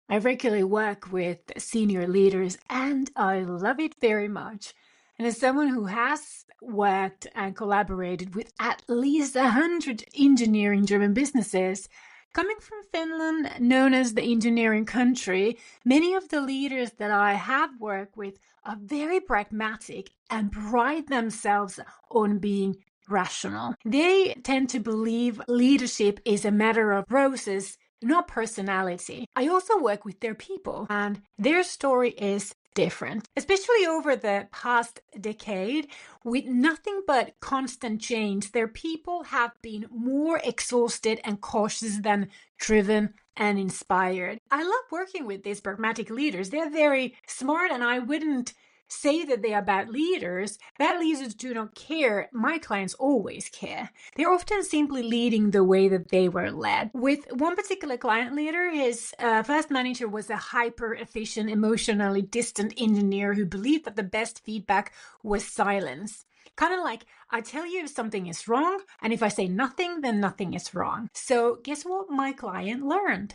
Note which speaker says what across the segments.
Speaker 1: I regularly work with senior leaders and I love it very much. And as someone who has worked and collaborated with at least 100 engineering-driven businesses, coming from Finland, known as the engineering country, many of the leaders that I have worked with are very pragmatic and pride themselves on being rational. They tend to believe leadership is a matter of process, not personality. I also work with their people, and their story is different, especially over the past decade. With nothing but constant change, their people have been more exhausted and cautious than driven and inspired. I love working with these pragmatic leaders. They're very smart, and I wouldn't say that they are bad leaders. Bad leaders do not care. My clients always care. They're often simply leading the way that they were led. With one particular client leader, his first manager was a hyper-efficient, emotionally distant engineer who believed that the best feedback was silence. Kind of like, I tell you if something is wrong, and if I say nothing, then nothing is wrong. So guess what my client learned?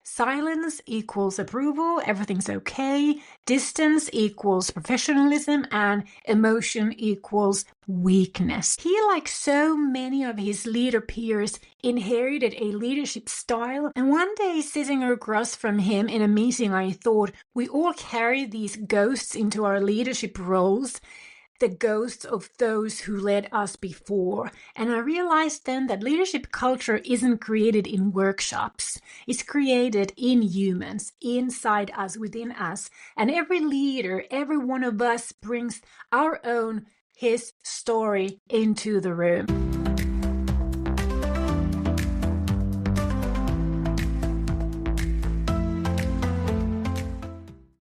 Speaker 1: Silence equals approval, everything's okay. Distance equals professionalism, and emotion equals weakness. He, like so many of his leader peers, inherited a leadership style. And one day, sitting across from him in a meeting, I thought, we all carry these ghosts into our leadership roles, the ghosts of those who led us before. And I realized then that leadership culture isn't created in workshops. It's created in humans, inside us, within us. And every leader, every one of us brings our own, his story into the room.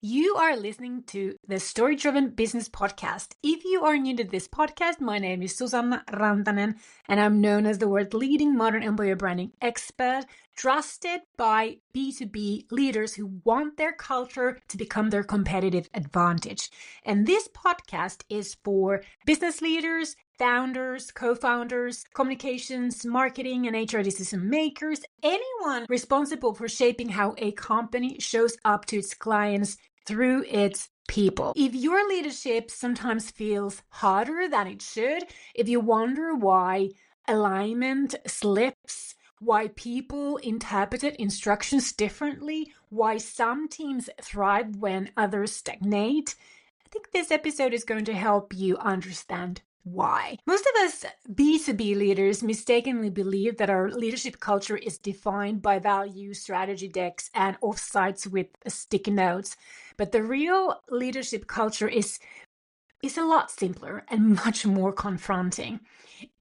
Speaker 1: You are listening to the Story Driven Business Podcast. If you are new to this podcast, my name is Susanna Rantanen, and I'm known as the world's leading modern employer branding expert, trusted by B2B leaders who want their culture to become their competitive advantage. And this podcast is for business leaders, founders, co-founders, communications, marketing, and HR decision makers, anyone responsible for shaping how a company shows up to its clients through its people. If your leadership sometimes feels harder than it should, if you wonder why alignment slips, why people interpreted instructions differently, why some teams thrive when others stagnate, I think this episode is going to help you understand why. Most of us B2B leaders mistakenly believe that our leadership culture is defined by value, strategy decks, and offsites with sticky notes. But the real leadership culture is a lot simpler and much more confronting.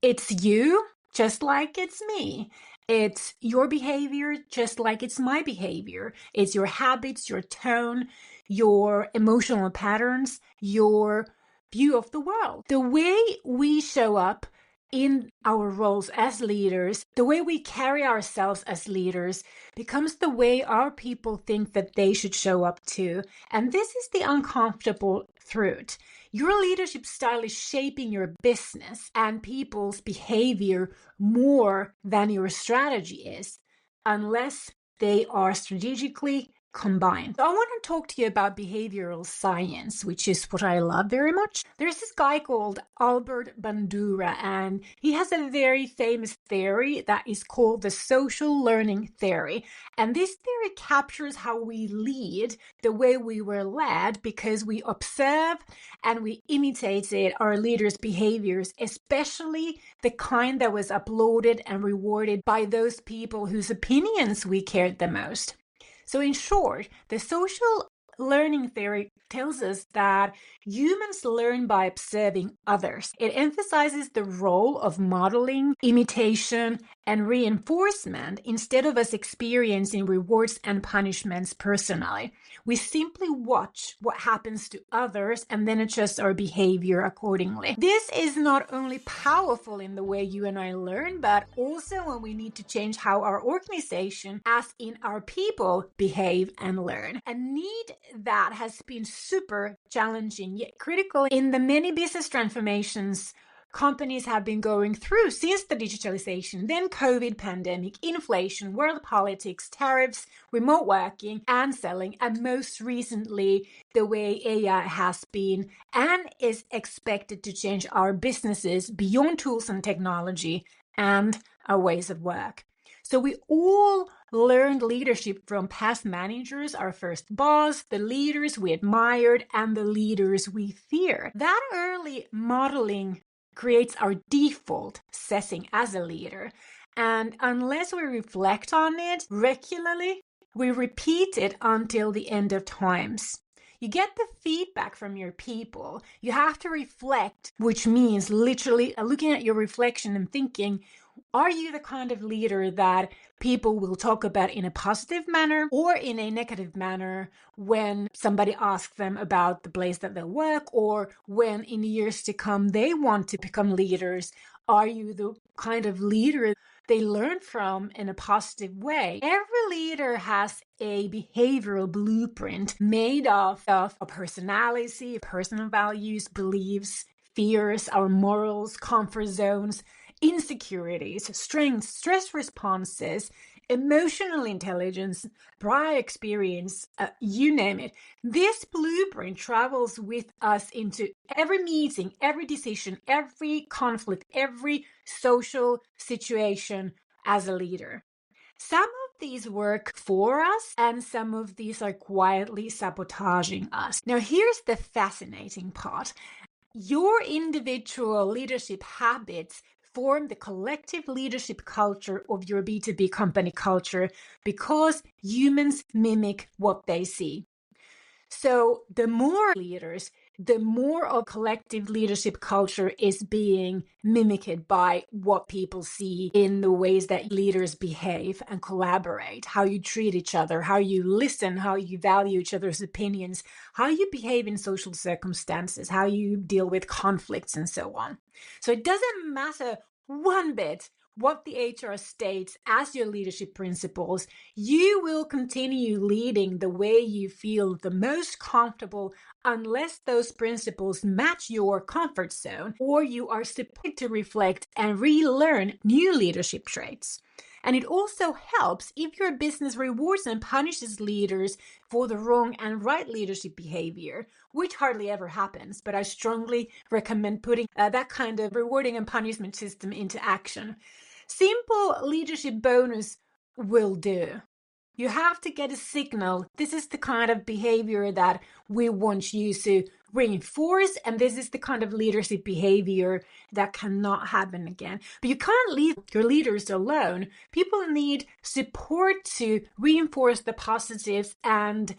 Speaker 1: It's you, just like it's me. It's your behavior, just like it's my behavior. It's your habits, your tone, your emotional patterns, your view of the world. The way we show up in our roles as leaders, the way we carry ourselves as leaders becomes the way our people think that they should show up too. And this is the uncomfortable truth. Your leadership style is shaping your business and people's behavior more than your strategy is, unless they are strategically combined. So I want to talk to you about behavioral science, which is what I love very much. There's this guy called Albert Bandura, and he has a very famous theory that is called the social learning theory. And this theory captures how we lead the way we were led because we observe and we imitated our leaders' behaviors, especially the kind that was applauded and rewarded by those people whose opinions we cared the most. So in short, the social learning theory tells us that humans learn by observing others. It emphasizes the role of modeling, imitation, and reinforcement instead of us experiencing rewards and punishments personally. We simply watch what happens to others and then adjust our behavior accordingly. This is not only powerful in the way you and I learn, but also when we need to change how our organization, as in our people, behave and learn. A need that has been super challenging yet critical in the many business transformations companies have been going through since the digitalization, then COVID pandemic, inflation, world politics, tariffs, remote working and selling, and most recently, the way AI has been and is expected to change our businesses beyond tools and technology and our ways of work. So we all learned leadership from past managers, our first boss, the leaders we admired, and the leaders we feared. That early modeling creates our default setting as a leader. And unless we reflect on it regularly, we repeat it until the end of times. You get the feedback from your people. You have to reflect, which means literally looking at your reflection and thinking, are you the kind of leader that people will talk about in a positive manner or in a negative manner when somebody asks them about the place that they work, or when in years to come they want to become leaders? Are you the kind of leader they learn from in a positive way? Every leader has a behavioral blueprint made of a personality, personal values, beliefs, fears, our morals, comfort zones, insecurities, strengths, stress responses, emotional intelligence, prior experience, you name it. This blueprint travels with us into every meeting, every decision, every conflict, every social situation as a leader. Some of these work for us, and some of these are quietly sabotaging us. Now, here's the fascinating part. Your individual leadership habits form the collective leadership culture of your B2B company culture because humans mimic what they see. So the more leaders, the more of collective leadership culture is being mimicked by what people see in the ways that leaders behave and collaborate, how you treat each other, how you listen, how you value each other's opinions, how you behave in social circumstances, how you deal with conflicts, and so on. So it doesn't matter one bit what the HR states as your leadership principles. You will continue leading the way you feel the most comfortable unless those principles match your comfort zone, or you are supposed to reflect and relearn new leadership traits. And it also helps if your business rewards and punishes leaders for the wrong and right leadership behavior, which hardly ever happens, but I strongly recommend putting that kind of rewarding and punishment system into action. Simple leadership bonus will do. You have to get a signal. This is the kind of behavior that we want you to reinforce, and this is the kind of leadership behavior that cannot happen again. But you can't leave your leaders alone. People need support to reinforce the positives and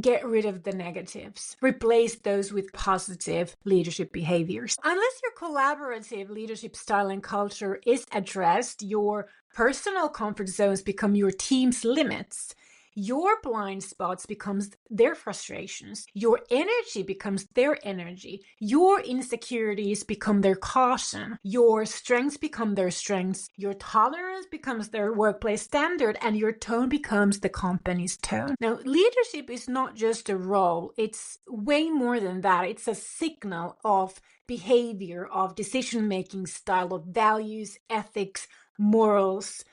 Speaker 1: get rid of the negatives. Replace those with positive leadership behaviors. Unless your collaborative leadership style and culture is addressed, your personal comfort zones become your team's limits. Your blind spots becomes their frustrations. Your energy becomes their energy. Your insecurities become their caution. Your strengths become their strengths. Your tolerance becomes their workplace standard, and your tone becomes the company's tone. Now, leadership is not just a role. It's way more than that. It's a signal of behavior, of decision-making style, of values, ethics, morals,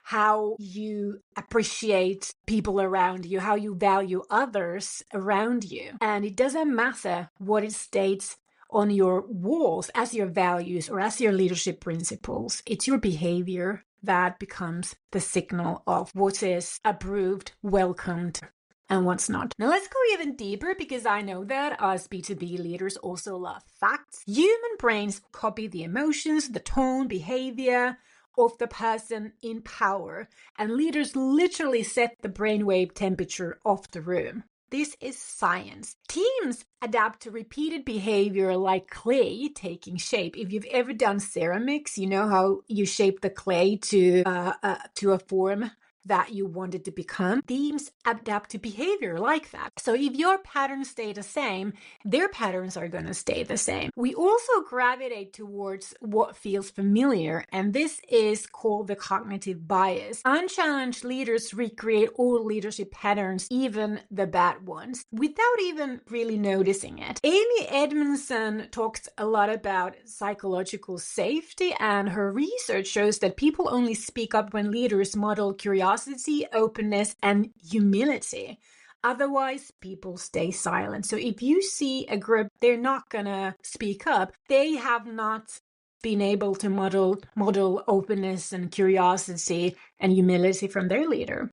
Speaker 1: how you appreciate people around you, how you value others around you. And it doesn't matter what it states on your walls as your values or as your leadership principles. It's your behavior that becomes the signal of what is approved, welcomed, and what's not. Now let's go even deeper, because I know that us B2B leaders also love facts. Human brains copy the emotions, the tone, behavior of the person in power, and leaders literally set the brainwave temperature of the room. This is science. Teams adapt to repeated behavior like clay taking shape. If you've ever done ceramics, you know how you shape the clay to a form that you wanted to become, teams adapt to behavior like that. So if your patterns stay the same, their patterns are going to stay the same. We also gravitate towards what feels familiar, and this is called the cognitive bias. Unchallenged leaders recreate all leadership patterns, even the bad ones, without even really noticing it. Amy Edmondson talks a lot about psychological safety, and her research shows that people only speak up when leaders model curiosity, openness, and humility. Otherwise, people stay silent. So if you see a group, they're not going to speak up. They have not been able to model openness and curiosity and humility from their leader.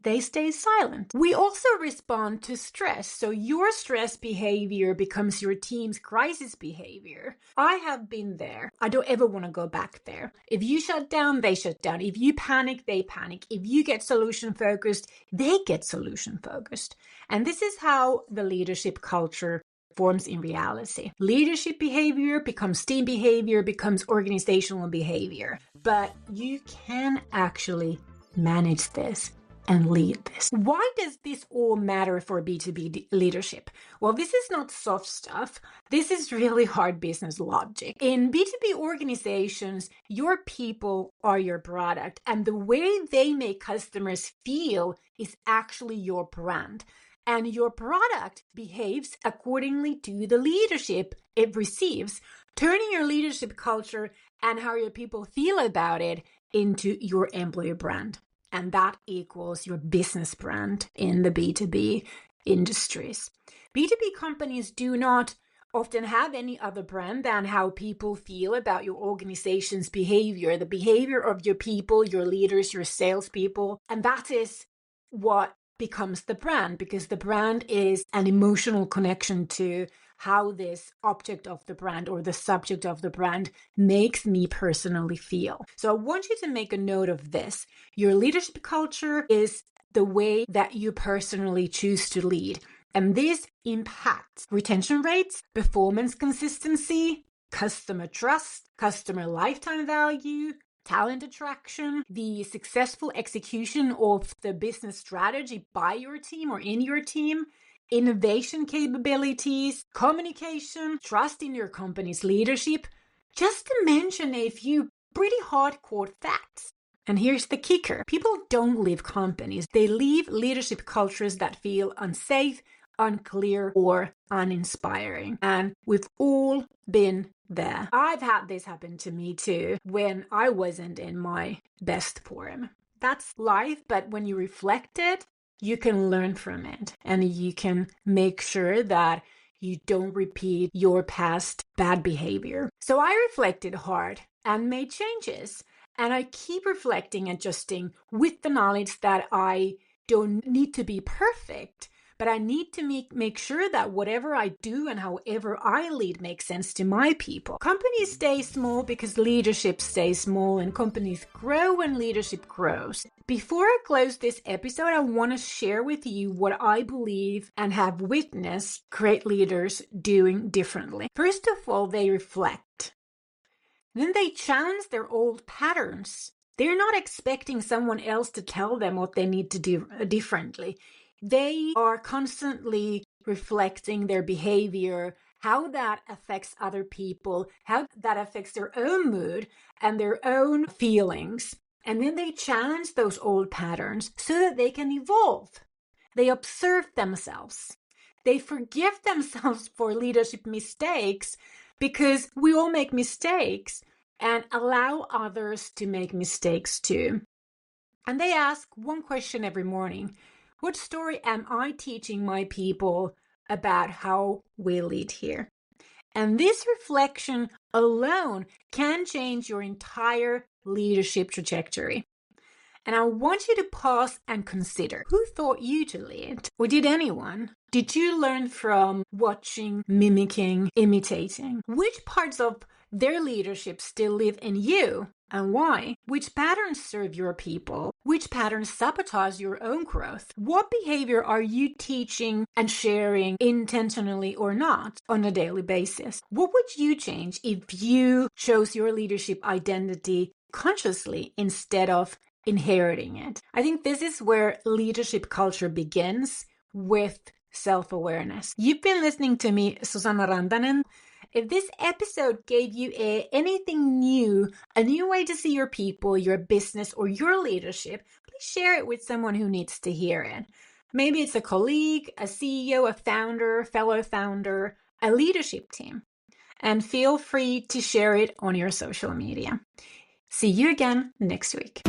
Speaker 1: They stay silent. We also respond to stress. So your stress behavior becomes your team's crisis behavior. I have been there. I don't ever want to go back there. If you shut down, they shut down. If you panic, they panic. If you get solution focused, they get solution focused. And this is how the leadership culture forms in reality. Leadership behavior becomes team behavior, becomes organizational behavior. But you can actually manage this and lead this. Why does this all matter for B2B leadership? Well, this is not soft stuff. This is really hard business logic. In B2B organizations, your people are your product, and the way they make customers feel is actually your brand. And your product behaves accordingly to the leadership it receives, turning your leadership culture and how your people feel about it into your employer brand. And that equals your business brand in the B2B industries. B2B companies do not often have any other brand than how people feel about your organization's behavior, the behavior of your people, your leaders, your salespeople. And that is what becomes the brand, because the brand is an emotional connection to how this object of the brand or the subject of the brand makes me personally feel. So I want you to make a note of this. Your leadership culture is the way that you personally choose to lead. And this impacts retention rates, performance consistency, customer trust, customer lifetime value, talent attraction, the successful execution of the business strategy by your team or in your team, innovation capabilities, communication, trust in your company's leadership, just to mention a few pretty hardcore facts. And here's the kicker. People don't leave companies. They leave leadership cultures that feel unsafe, unclear, or uninspiring. And we've all been there. I've had this happen to me too when I wasn't in my best form. That's life, but when you reflect it, you can learn from it and you can make sure that you don't repeat your past bad behavior. So I reflected hard and made changes. And I keep reflecting, adjusting with the knowledge that I don't need to be perfect, but I need to make sure that whatever I do and however I lead makes sense to my people. Companies stay small because leadership stays small, and companies grow when leadership grows. Before I close this episode, I want to share with you what I believe and have witnessed great leaders doing differently. First of all, they reflect. Then they challenge their old patterns. They're not expecting someone else to tell them what they need to do differently. They are constantly reflecting their behavior, how that affects other people, how that affects their own mood and their own feelings. And then they challenge those old patterns so that they can evolve. They observe themselves. They forgive themselves for leadership mistakes, because we all make mistakes, and allow others to make mistakes too. And they ask one question every morning. What story am I teaching my people about how we lead here? And this reflection alone can change your entire leadership trajectory. And I want you to pause and consider, who taught you to lead? Or did anyone? Did you learn from watching, mimicking, imitating? Which parts of their leadership still live in you? And why? Which patterns serve your people? Which patterns sabotage your own growth? What behavior are you teaching and sharing intentionally or not on a daily basis? What would you change if you chose your leadership identity consciously instead of inheriting it. I think this is where leadership culture begins, with self-awareness. You've been listening to me, Susanna Rantanen. If this episode gave you anything new, a new way to see your people, your business, or your leadership, please share it with someone who needs to hear it. Maybe it's a colleague, a CEO, a founder, fellow founder, a leadership team. And feel free to share it on your social media. See you again next week.